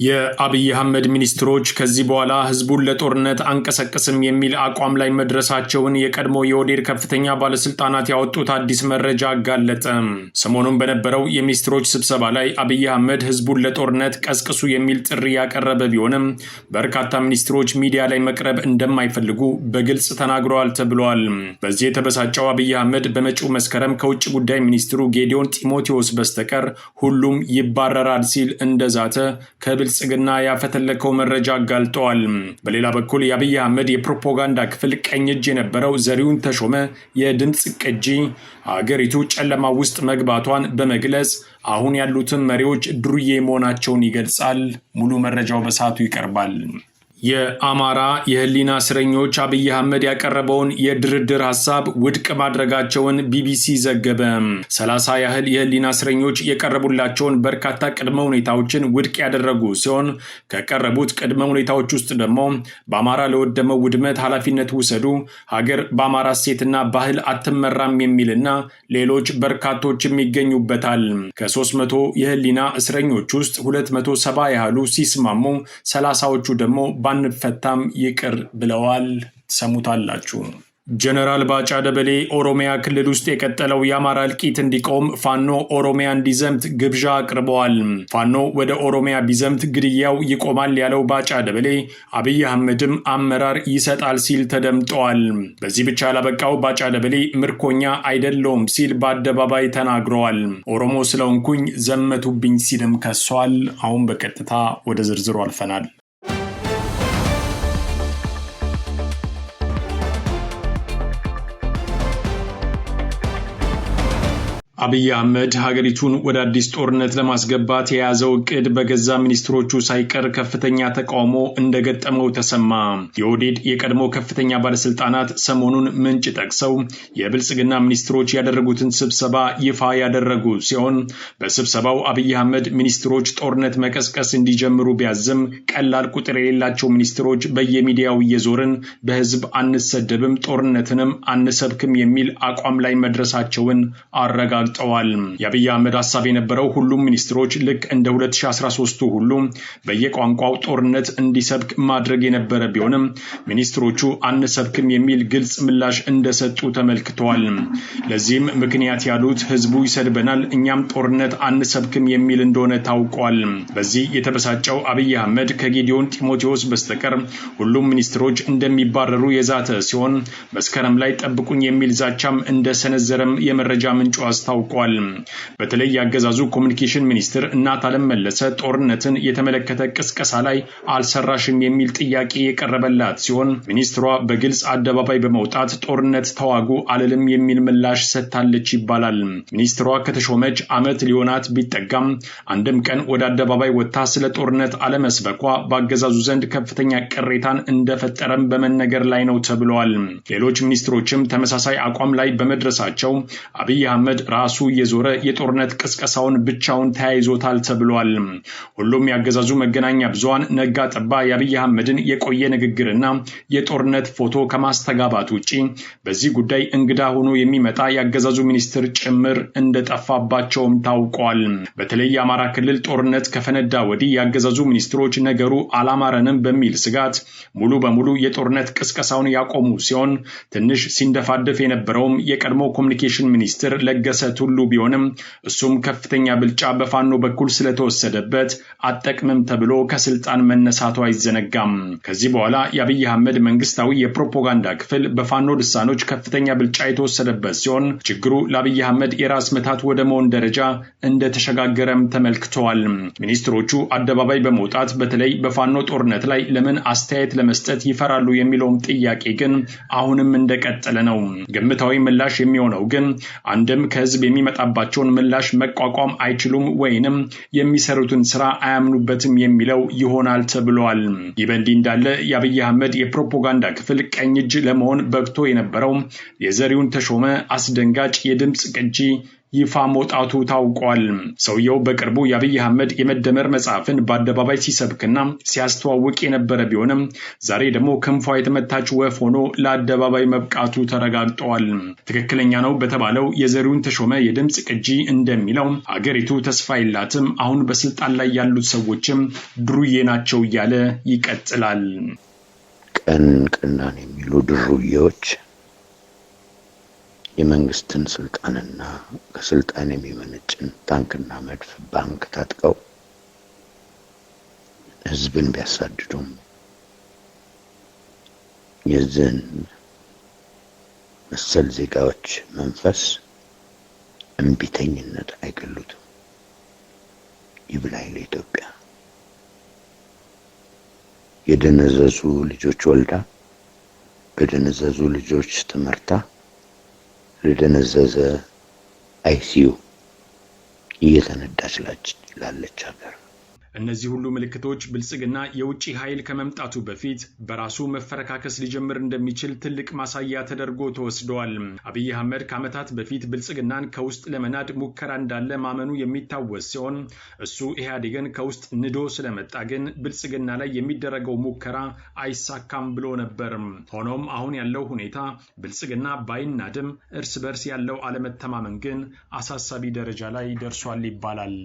የአብይ አህመድ ሚኒስትሮች ከዚህ በኋላ ህዝቡን ለጦርነት አንቀሰቅስም የሚል አቋም ላይ መድረሳቸውን የቀድሞ የኦዴድ ከፍተኛ ባለስልጣናት ያወጡት አዲስ መረጃ አጋለጠ። ሰሞኑን በነበረው የሚኒስትሮች ስብሰባ ላይ አብይ አህመድ ህዝቡን ለጦርነት ቀስቅሱ የሚል ጥሪ ያቀረበ ቢሆንም በርካታ ሚኒስትሮች ሚዲያ ላይ መቅረብ እንደማይፈልጉ በግልጽ ተናግረዋል ተብሏል። በዚህ የተበሳጨው አብይ አህመድ በመጪው መስከረም ከውጭ ጉዳይ ሚኒስትሩ ጌዲዮን ጢሞቴዎስ በስተቀር ሁሉም ይባረራል ሲል እንደዛተ ብልጽግና ያፈተለከው መረጃ አጋልጧል። በሌላ በኩል የአብይ አህመድ የፕሮፓጋንዳ ክፍል ቀኝ እጅ የነበረው ዘሪሁን ተሾመ የድምጽ ቅጂ አገሪቱ ጨለማ ውስጥ መግባቷን በመግለጽ አሁን ያሉትን መሪዎች ድሩዬ መሆናቸውን ይገልጻል። ሙሉ መረጃው በሰዓቱ ይቀርባል። የአማራ የህሊና እስረኞች አብይ አህመድ ያቀረበውን የድርድር ሐሳብ ውድቅ ማድረጋቸውን ቢቢሲ ዘገበ። 30 ያህል የህሊና እስረኞች የቀረቡላቸውን በርካታ ቅድመ ሁኔታዎችን ውድቅ ያደረጉ ሲሆን ከቀረቡት ቅድመ ሁኔታዎች ውስጥ ደግሞ በአማራ ለወደመው ውድመት ኃላፊነት ውሰዱ፣ ሀገር በአማራ እሴትና ባህል አትመራም የሚልና ሌሎች በርካቶችም ይገኙበታል። ከ300 የህሊና እስረኞች ውስጥ 270 ያህሉ ሲስማሙ 30ዎቹ ደግሞ አንፈታም ይቅር ብለዋል። ሰሙታላችሁ። ጀነራል ባጫ ደበሌ ኦሮሚያ ክልል ውስጥ የቀጠለው የአማራ እልቂት እንዲቆም ፋኖ ኦሮሚያ እንዲዘምት ግብዣ አቅርበዋል። ፋኖ ወደ ኦሮሚያ ቢዘምት ግድያው ይቆማል ያለው ባጫ ደበሌ አብይ አህመድም አመራር ይሰጣል ሲል ተደምጠዋል። በዚህ ብቻ ያላበቃው ባጫ ደበሌ ምርኮኛ አይደለውም ሲል በአደባባይ ተናግረዋል። ኦሮሞ ስለሆንኩኝ ዘመቱብኝ ሲልም ከሷል። አሁን በቀጥታ ወደ ዝርዝሩ አልፈናል። አብይ አህመድ ሀገሪቱን ወደ አዲስ ጦርነት ለማስገባት የያዘው እቅድ በገዛ ሚኒስትሮቹ ሳይቀር ከፍተኛ ተቃውሞ እንደገጠመው ተሰማ። የኦዴድ የቀድሞ ከፍተኛ ባለስልጣናት ሰሞኑን ምንጭ ጠቅሰው የብልጽግና ሚኒስትሮች ያደረጉትን ስብሰባ ይፋ ያደረጉ ሲሆን በስብሰባው አብይ አህመድ ሚኒስትሮች ጦርነት መቀስቀስ እንዲጀምሩ ቢያዝም ቀላል ቁጥር የሌላቸው ሚኒስትሮች በየሚዲያው እየዞርን በህዝብ አንሰደብም፣ ጦርነትንም አንሰብክም የሚል አቋም ላይ መድረሳቸውን አረጋግጠዋል። የአብይ አህመድ ሐሳብ የነበረው ሁሉም ሚኒስትሮች ልክ እንደ 2013ቱ ሁሉ በየቋንቋው ጦርነት እንዲሰብክ ማድረግ የነበረ ቢሆንም ሚኒስትሮቹ አንሰብክም የሚል ግልጽ ምላሽ እንደሰጡ ተመልክተዋል። ለዚህም ምክንያት ያሉት ህዝቡ ይሰድበናል፣ እኛም ጦርነት አንሰብክም የሚል እንደሆነ ታውቋል። በዚህ የተበሳጨው አብይ አህመድ ከጌዲዮን ጢሞቴዎስ በስተቀር ሁሉም ሚኒስትሮች እንደሚባረሩ የዛተ ሲሆን መስከረም ላይ ጠብቁኝ የሚል ዛቻም እንደሰነዘረም የመረጃ ምንጩ አስታውቋል። በተለይ ያገዛዙ ኮሙኒኬሽን ሚኒስትር እናታለም መለሰ ጦርነትን የተመለከተ ቅስቀሳ ላይ አልሰራሽም የሚል ጥያቄ የቀረበላት ሲሆን ሚኒስትሯ በግልጽ አደባባይ በመውጣት ጦርነት ተዋጉ አልልም የሚል ምላሽ ሰጥታለች ይባላል። ሚኒስትሯ ከተሾመች ዓመት ሊሆናት ቢጠጋም አንድም ቀን ወደ አደባባይ ወጥታ ስለ ጦርነት አለመስበኳ በአገዛዙ ዘንድ ከፍተኛ ቅሬታን እንደፈጠረም በመነገር ላይ ነው ተብሏል። ሌሎች ሚኒስትሮችም ተመሳሳይ አቋም ላይ በመድረሳቸው አብይ አህመድ ራሱ የዞረ የጦርነት ቅስቀሳውን ብቻውን ተያይዞታል ተብሏል። ሁሉም ያገዛዙ መገናኛ ብዙሃን ነጋ ጠባ የአብይ አህመድን የቆየ ንግግርና የጦርነት ፎቶ ከማስተጋባት ውጪ በዚህ ጉዳይ እንግዳ ሆኖ የሚመጣ ያገዛዙ ሚኒስትር ጭምር እንደጠፋባቸውም ታውቋል። በተለይ የአማራ ክልል ጦርነት ከፈነዳ ወዲህ ያገዛዙ ሚኒስትሮች ነገሩ አላማረንም በሚል ስጋት ሙሉ በሙሉ የጦርነት ቅስቀሳውን ያቆሙ ሲሆን ትንሽ ሲንደፋደፍ የነበረውም የቀድሞ ኮሙኒኬሽን ሚኒስትር ለገሰ ቱሉ ቢሆንም እሱም ከፍተኛ ብልጫ በፋኖ በኩል ስለተወሰደበት አጠቅምም ተብሎ ከስልጣን መነሳቱ አይዘነጋም። ከዚህ በኋላ የአብይ አህመድ መንግስታዊ የፕሮፓጋንዳ ክፍል በፋኖ ልሳኖች ከፍተኛ ብልጫ የተወሰደበት ሲሆን ችግሩ ለአብይ አህመድ የራስ መታት ወደ መሆን ደረጃ እንደተሸጋገረም ተመልክተዋል። ሚኒስትሮቹ አደባባይ በመውጣት በተለይ በፋኖ ጦርነት ላይ ለምን አስተያየት ለመስጠት ይፈራሉ የሚለውም ጥያቄ ግን አሁንም እንደቀጠለ ነው። ግምታዊ ምላሽ የሚሆነው ግን አንድም ከህዝብ የሚመጣባቸውን ምላሽ መቋቋም አይችሉም ወይንም የሚሰሩትን ስራ አያምኑበትም የሚለው ይሆናል ተብሏል። ይህ በእንዲህ እንዳለ የአብይ አህመድ የፕሮፓጋንዳ ክፍል ቀኝ እጅ ለመሆን በቅቶ የነበረው የዘሪሁን ተሾመ አስደንጋጭ የድምጽ ቅጂ ይፋ መውጣቱ ታውቋል። ሰውየው በቅርቡ የአብይ አህመድ የመደመር መጽሐፍን በአደባባይ ሲሰብክና ሲያስተዋውቅ የነበረ ቢሆንም ዛሬ ደግሞ ክንፏ የተመታች ወፍ ሆኖ ለአደባባይ መብቃቱ ተረጋግጧል። ትክክለኛ ነው በተባለው የዘሪሁን ተሾመ የድምፅ ቅጂ እንደሚለው አገሪቱ ተስፋ የላትም፣ አሁን በስልጣን ላይ ያሉት ሰዎችም ድሩዬ ናቸው እያለ ይቀጥላል። ቀን ቀናን የሚሉ ድሩዬዎች የመንግስትን ስልጣንና ከስልጣን የሚመነጭን ታንክና መድፍ ባንክ ታጥቀው ህዝብን ቢያሳድዱም የዚህን መሰል ዜጋዎች መንፈስ እምቢተኝነት አይገሉትም። ይብላኝ ለኢትዮጵያ። የደነዘዙ ልጆች ወልዳ በደነዘዙ ልጆች ትምህርታ ለደነዘዘ አይሲዩ እየተነዳች ላለች ሀገር እነዚህ ሁሉ ምልክቶች ብልጽግና የውጭ ኃይል ከመምጣቱ በፊት በራሱ መፈረካከስ ሊጀምር እንደሚችል ትልቅ ማሳያ ተደርጎ ተወስደዋል። አብይ አህመድ ከዓመታት በፊት ብልጽግናን ከውስጥ ለመናድ ሙከራ እንዳለ ማመኑ የሚታወስ ሲሆን እሱ ኢህአዴግን ከውስጥ ንዶ ስለመጣ ግን ብልጽግና ላይ የሚደረገው ሙከራ አይሳካም ብሎ ነበር። ሆኖም አሁን ያለው ሁኔታ ብልጽግና ባይናድም እርስ በርስ ያለው አለመተማመን ግን አሳሳቢ ደረጃ ላይ ደርሷል ይባላል።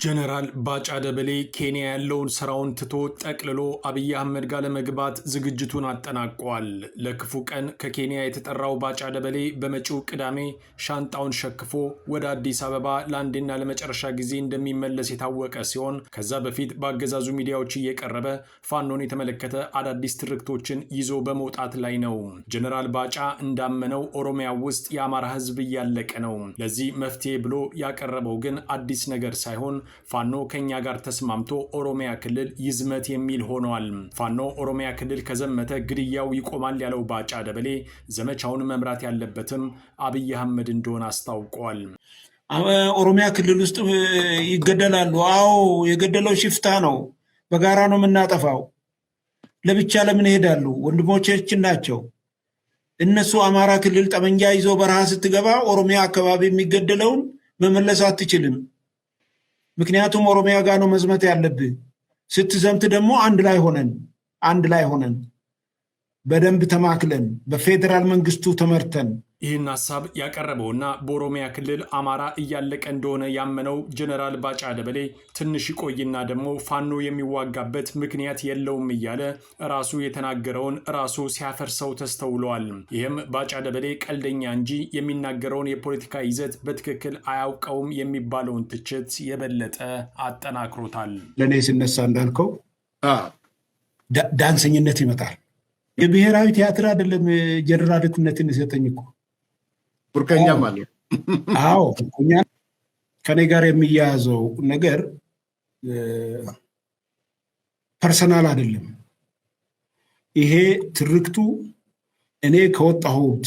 ጀነራል ባጫ ደበሌ ኬንያ ያለውን ስራውን ትቶ ጠቅልሎ አብይ አህመድ ጋር ለመግባት ዝግጅቱን አጠናቋል። ለክፉ ቀን ከኬንያ የተጠራው ባጫ ደበሌ በመጪው ቅዳሜ ሻንጣውን ሸክፎ ወደ አዲስ አበባ ለአንዴና ለመጨረሻ ጊዜ እንደሚመለስ የታወቀ ሲሆን ከዛ በፊት በአገዛዙ ሚዲያዎች እየቀረበ ፋኖን የተመለከተ አዳዲስ ትርክቶችን ይዞ በመውጣት ላይ ነው። ጀነራል ባጫ እንዳመነው ኦሮሚያ ውስጥ የአማራ ህዝብ እያለቀ ነው። ለዚህ መፍትሄ ብሎ ያቀረበው ግን አዲስ ነገር ሳይሆን ፋኖ ከኛ ጋር ተስማምቶ ኦሮሚያ ክልል ይዝመት የሚል ሆኗል። ፋኖ ኦሮሚያ ክልል ከዘመተ ግድያው ይቆማል ያለው ባጫ ደበሌ ዘመቻውን መምራት ያለበትም አብይ አህመድ እንደሆነ አስታውቋል። ኦሮሚያ ክልል ውስጥ ይገደላሉ። አዎ የገደለው ሽፍታ ነው። በጋራ ነው የምናጠፋው። ለብቻ ለምን ይሄዳሉ? ወንድሞቻችን ናቸው። እነሱ አማራ ክልል ጠመንጃ ይዞ በረሃ ስትገባ ኦሮሚያ አካባቢ የሚገደለውን መመለስ አትችልም። ምክንያቱም ኦሮሚያ ጋር ነው መዝመት ያለብህ። ስትዘምት ደግሞ አንድ ላይ ሆነን በደንብ ተማክለን በፌዴራል መንግስቱ ተመርተን ይህን ሐሳብ ያቀረበውና በኦሮሚያ ክልል አማራ እያለቀ እንደሆነ ያመነው ጀነራል ባጫ ደበሌ ትንሽ ይቆይና ደግሞ ፋኖ የሚዋጋበት ምክንያት የለውም እያለ ራሱ የተናገረውን ራሱ ሲያፈርሰው ተስተውሏል። ይህም ባጫ ደበሌ ቀልደኛ እንጂ የሚናገረውን የፖለቲካ ይዘት በትክክል አያውቀውም የሚባለውን ትችት የበለጠ አጠናክሮታል። ለእኔ ሲነሳ እንዳልከው ዳንሰኝነት ይመጣል። የብሔራዊ ቲያትር አይደለም ጀነራልነትን የሰጠኝ እኮ ቡርቀኛም አለ። አዎ ከኔ ጋር የሚያያዘው ነገር ፐርሰናል አይደለም። ይሄ ትርክቱ እኔ ከወጣሁት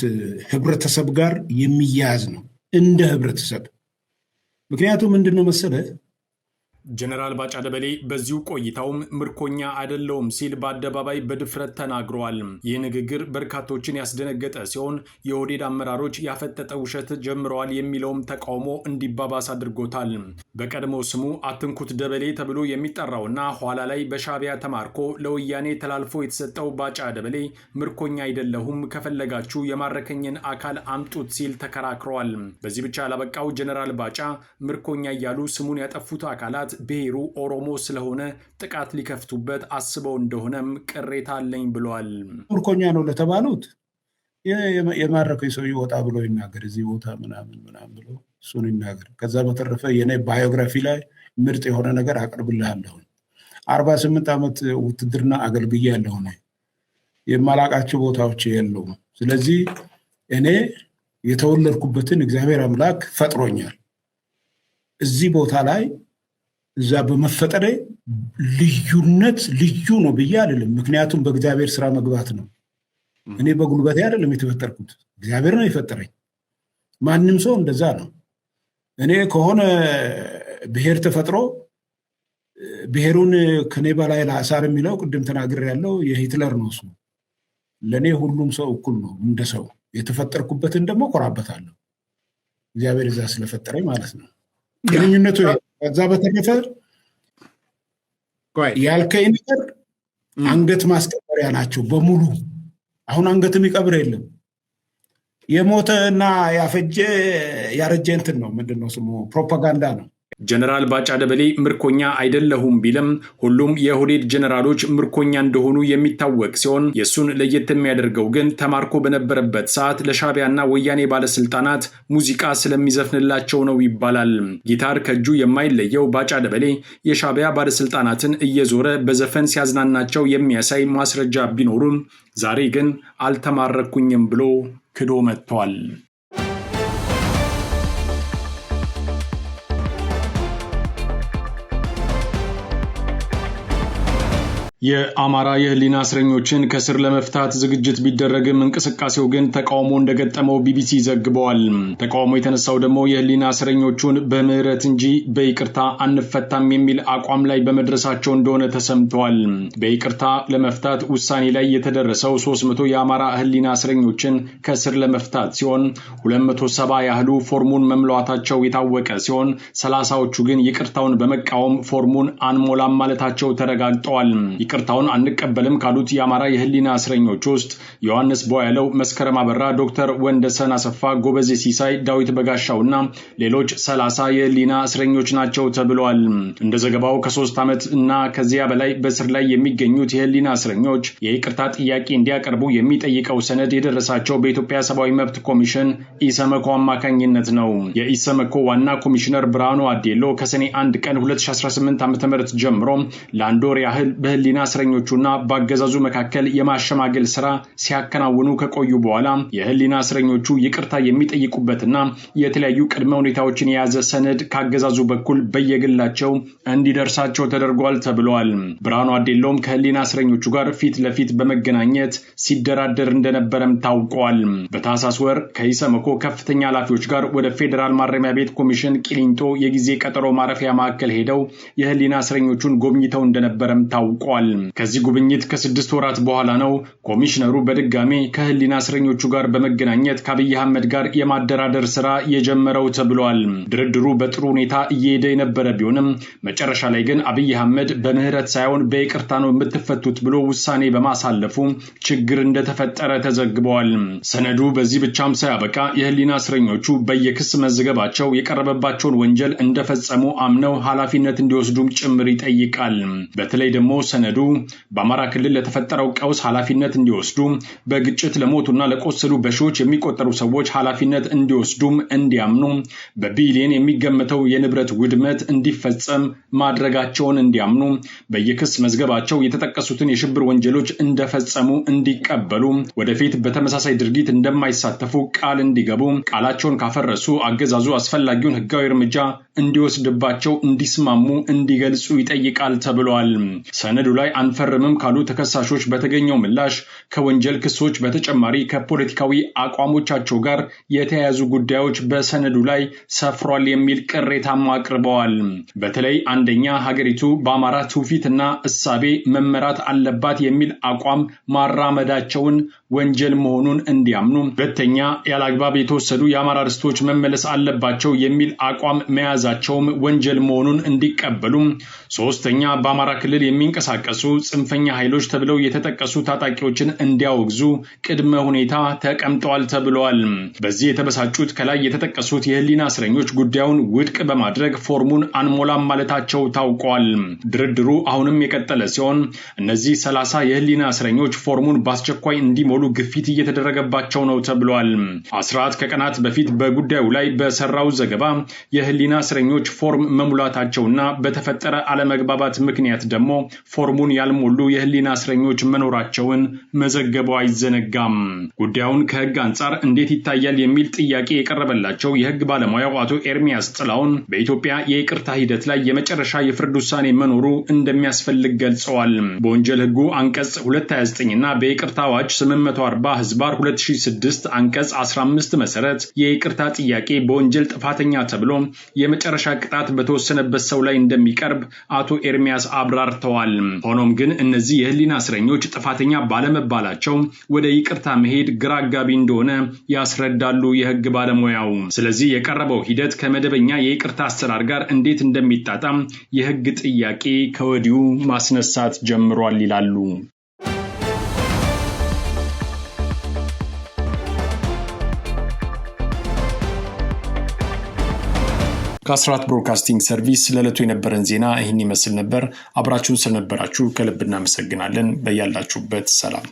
ህብረተሰብ ጋር የሚያያዝ ነው እንደ ህብረተሰብ። ምክንያቱም ምንድነው መሰለህ ጀነራል ባጫ ደበሌ በዚሁ ቆይታውም ምርኮኛ አይደለውም ሲል በአደባባይ በድፍረት ተናግረዋል። ይህ ንግግር በርካቶችን ያስደነገጠ ሲሆን የኦህዴድ አመራሮች ያፈጠጠ ውሸት ጀምረዋል የሚለውም ተቃውሞ እንዲባባስ አድርጎታል። በቀድሞ ስሙ አትንኩት ደበሌ ተብሎ የሚጠራውና ኋላ ላይ በሻዕቢያ ተማርኮ ለወያኔ ተላልፎ የተሰጠው ባጫ ደበሌ ምርኮኛ አይደለሁም፣ ከፈለጋችሁ የማረከኝን አካል አምጡት ሲል ተከራክረዋል። በዚህ ብቻ ያላበቃው ጀነራል ባጫ ምርኮኛ እያሉ ስሙን ያጠፉት አካላት ብሔሩ ኦሮሞ ስለሆነ ጥቃት ሊከፍቱበት አስበው እንደሆነም ቅሬታ አለኝ ብሏል። ምርኮኛ ነው ለተባሉት የማረከኝ ሰው ይወጣ ብሎ ይናገር፣ እዚህ ቦታ ምናምን ብሎ እሱን ይናገር። ከዛ በተረፈ የኔ ባዮግራፊ ላይ ምርጥ የሆነ ነገር አቅርብልሃለሁ። 48 ዓመት ውትድርና አገልግያለሁ። የማላቃቸው ቦታዎች የሉም። ስለዚህ እኔ የተወለድኩበትን እግዚአብሔር አምላክ ፈጥሮኛል። እዚህ ቦታ ላይ እዛ በመፈጠሬ ልዩ ነው ብዬ አይደለም። ምክንያቱም በእግዚአብሔር ስራ መግባት ነው። እኔ በጉልበቴ አይደለም የተፈጠርኩት፣ እግዚአብሔር ነው የፈጠረኝ። ማንም ሰው እንደዛ ነው። እኔ ከሆነ ብሔር ተፈጥሮ ብሔሩን ከኔ በላይ ላሳር የሚለው ቅድም ተናግሬ ያለው የሂትለር ነው እሱ። ለኔ ሁሉም ሰው እኩል ነው እንደ ሰው የተፈጠርኩበትን ደግሞ ኮራበታለሁ እግዚአብሔር እዛ ስለፈጠረኝ ማለት ነው። ግንኙነቱ ከዛ በተረፈ ያልከኝ ነገር አንገት ማስቀበሪያ ናቸው በሙሉ። አሁን አንገት የሚቀብር የለም። የሞተና ያፈጀ ያረጀ እንትን ነው ምንድነው ስሙ ፕሮፓጋንዳ ነው። ጀነራል ባጫ ደበሌ ምርኮኛ አይደለሁም ቢልም ሁሉም የኦህዴድ ጀነራሎች ምርኮኛ እንደሆኑ የሚታወቅ ሲሆን የሱን ለየት የሚያደርገው ግን ተማርኮ በነበረበት ሰዓት ለሻዕቢያና ወያኔ ባለስልጣናት ሙዚቃ ስለሚዘፍንላቸው ነው ይባላል። ጊታር ከእጁ የማይለየው ባጫ ደበሌ የሻዕቢያ ባለስልጣናትን እየዞረ በዘፈን ሲያዝናናቸው የሚያሳይ ማስረጃ ቢኖሩም ዛሬ ግን አልተማረኩኝም ብሎ ክዶ መጥቷል። የአማራ የህሊና እስረኞችን ከስር ለመፍታት ዝግጅት ቢደረግም እንቅስቃሴው ግን ተቃውሞ እንደገጠመው ቢቢሲ ዘግበዋል። ተቃውሞ የተነሳው ደግሞ የህሊና እስረኞቹን በምህረት እንጂ በይቅርታ አንፈታም የሚል አቋም ላይ በመድረሳቸው እንደሆነ ተሰምተዋል። በይቅርታ ለመፍታት ውሳኔ ላይ የተደረሰው 300 የአማራ ህሊና እስረኞችን ከስር ለመፍታት ሲሆን 270 ያህሉ ፎርሙን መምሏታቸው የታወቀ ሲሆን 30ዎቹ ግን ይቅርታውን በመቃወም ፎርሙን አንሞላም ማለታቸው ተረጋግጠዋል። ይቅርታውን አንቀበልም ካሉት የአማራ የህሊና እስረኞች ውስጥ ዮሐንስ ቦያለው፣ መስከረም አበራ፣ ዶክተር ወንደሰን አሰፋ፣ ጎበዜ ሲሳይ፣ ዳዊት በጋሻውና ሌሎች 30 የህሊና እስረኞች ናቸው ተብሏል። እንደ ዘገባው ከ3 ዓመት እና ከዚያ በላይ በስር ላይ የሚገኙት የህሊና እስረኞች የይቅርታ ጥያቄ እንዲያቀርቡ የሚጠይቀው ሰነድ የደረሳቸው በኢትዮጵያ ሰብአዊ መብት ኮሚሽን ኢሰመኮ አማካኝነት ነው። የኢሰመኮ ዋና ኮሚሽነር ብርሃኑ አዴሎ ከሰኔ 1 ቀን 2018 ዓ.ም ጀምሮ ለአንድ ወር ያህል በህሊና እስረኞቹና በአገዛዙ መካከል የማሸማገል ስራ ሲያከናውኑ ከቆዩ በኋላ የህሊና እስረኞቹ ይቅርታ የሚጠይቁበትና የተለያዩ ቅድመ ሁኔታዎችን የያዘ ሰነድ ከአገዛዙ በኩል በየግላቸው እንዲደርሳቸው ተደርጓል ተብሏል። ብርሃኑ አዴሎም ከህሊና እስረኞቹ ጋር ፊት ለፊት በመገናኘት ሲደራደር እንደነበረም ታውቋል። በታህሳስ ወር ከኢሰመኮ ከፍተኛ ኃላፊዎች ጋር ወደ ፌዴራል ማረሚያ ቤት ኮሚሽን ቂሊንጦ የጊዜ ቀጠሮ ማረፊያ ማዕከል ሄደው የህሊና እስረኞቹን ጎብኝተው እንደነበረም ታውቋል። ከዚህ ጉብኝት ከ6 ወራት በኋላ ነው ኮሚሽነሩ በድጋሜ ከህሊና እስረኞቹ ጋር በመገናኘት ከአብይ አህመድ ጋር የማደራደር ስራ የጀመረው ተብሏል። ድርድሩ በጥሩ ሁኔታ እየሄደ የነበረ ቢሆንም መጨረሻ ላይ ግን አብይ አህመድ በምህረት ሳይሆን በይቅርታ ነው የምትፈቱት ብሎ ውሳኔ በማሳለፉ ችግር እንደተፈጠረ ተዘግቧል። ሰነዱ በዚህ ብቻም ሳያበቃ የህሊና እስረኞቹ በየክስ መዝገባቸው የቀረበባቸውን ወንጀል እንደፈጸሙ አምነው ኃላፊነት እንዲወስዱም ጭምር ይጠይቃል። በተለይ ደግሞ ሰነዱ በአማራ ክልል ለተፈጠረው ቀውስ ኃላፊነት እንዲወስዱ፣ በግጭት ለሞቱና ለቆሰሉ በሺዎች የሚቆጠሩ ሰዎች ኃላፊነት እንዲወስዱም እንዲያምኑ፣ በቢሊየን የሚገመተው የንብረት ውድመት እንዲፈጸም ማድረጋቸውን እንዲያምኑ፣ በየክስ መዝገባቸው የተጠቀሱትን የሽብር ወንጀሎች እንደፈጸሙ እንዲቀበሉ፣ ወደፊት በተመሳሳይ ድርጊት እንደማይሳተፉ ቃል እንዲገቡ፣ ቃላቸውን ካፈረሱ አገዛዙ አስፈላጊውን ህጋዊ እርምጃ እንዲወስድባቸው እንዲስማሙ እንዲገልጹ ይጠይቃል ተብሏል። ሰነዱ ላይ አንፈርምም ካሉ ተከሳሾች በተገኘው ምላሽ ከወንጀል ክሶች በተጨማሪ ከፖለቲካዊ አቋሞቻቸው ጋር የተያያዙ ጉዳዮች በሰነዱ ላይ ሰፍሯል የሚል ቅሬታም አቅርበዋል። በተለይ አንደኛ ሀገሪቱ በአማራ ትውፊትና እሳቤ መመራት አለባት የሚል አቋም ማራመዳቸውን ወንጀል መሆኑን እንዲያምኑ፣ ሁለተኛ ያለአግባብ የተወሰዱ የአማራ ርስቶች መመለስ አለባቸው የሚል አቋም መያዛቸውም ወንጀል መሆኑን እንዲቀበሉ፣ ሶስተኛ በአማራ ክልል የሚንቀሳቀሱ ጽንፈኛ ኃይሎች ተብለው የተጠቀሱ ታጣቂዎችን እንዲያወግዙ ቅድመ ሁኔታ ተቀምጠዋል ተብሏል። በዚህ የተበሳጩት ከላይ የተጠቀሱት የህሊና እስረኞች ጉዳዩን ውድቅ በማድረግ ፎርሙን አንሞላም ማለታቸው ታውቋል። ድርድሩ አሁንም የቀጠለ ሲሆን እነዚህ 30 የህሊና እስረኞች ፎርሙን በአስቸኳይ እንዲሞሉ ግፊት እየተደረገባቸው ነው ተብሏል። 14 ከቀናት በፊት በጉዳዩ ላይ በሰራው ዘገባ የህሊና እስረኞች ፎርም መሙላታቸውና በተፈጠረ አለመግባባት ምክንያት ደግሞ ፎርሙን ያልሞሉ የህሊና እስረኞች መኖራቸውን መዘገቡ አይዘነጋም። ጉዳዩን ከህግ አንጻር እንዴት ይታያል የሚል ጥያቄ የቀረበላቸው የህግ ባለሙያው አቶ ኤርሚያስ ጥላውን በኢትዮጵያ የይቅርታ ሂደት ላይ የመጨረሻ የፍርድ ውሳኔ መኖሩ እንደሚያስፈልግ ገልጸዋል። በወንጀል ህጉ አንቀጽ 229 እና በይቅርታ አዋጅ 840/2006 አንቀጽ 15 መሰረት የይቅርታ ጥያቄ በወንጀል ጥፋተኛ ተብሎ የመጨረሻ ቅጣት በተወሰነበት ሰው ላይ እንደሚቀርብ አቶ ኤርሚያስ አብራርተዋል። ሆኖም ግን እነዚህ የህሊና እስረኞች ጥፋተኛ ባለመባላቸው ወደ ይቅርታ መሄድ ግራ አጋቢ እንደሆነ ያስረዳሉ የህግ ባለሙያው። ስለዚህ የቀረበው ሂደት ከመደበኛ የይቅርታ አሰራር ጋር እንዴት እንደሚጣጣም የህግ ጥያቄ ከወዲሁ ማስነሳት ጀምሯል ይላሉ። ከአስራት ብሮድካስቲንግ ሰርቪስ ለዕለቱ የነበረን ዜና ይህን ይመስል ነበር። አብራችሁን ስለነበራችሁ ከልብ እናመሰግናለን። በያላችሁበት ሰላም